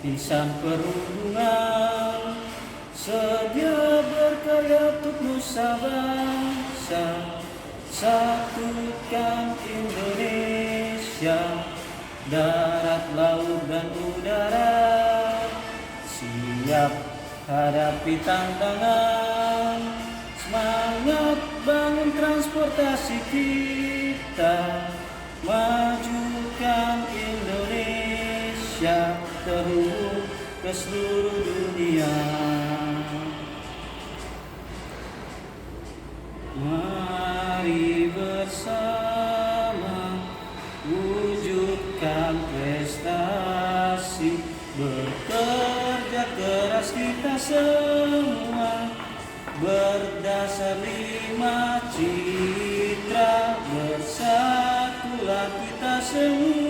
insan perhubungan, sedia berkarya untuk nusa bangsa, satukan Indonesia, darat, laut, dan udara, siap hadapi tantangan, semangat bangun transportasi kita, majukan Indonesia, terhubung ke seluruh dunia. Mari bersama wujudkan prestasi, bekerja keras kita semua, berdasar 5 citra, bersatulah kita semua.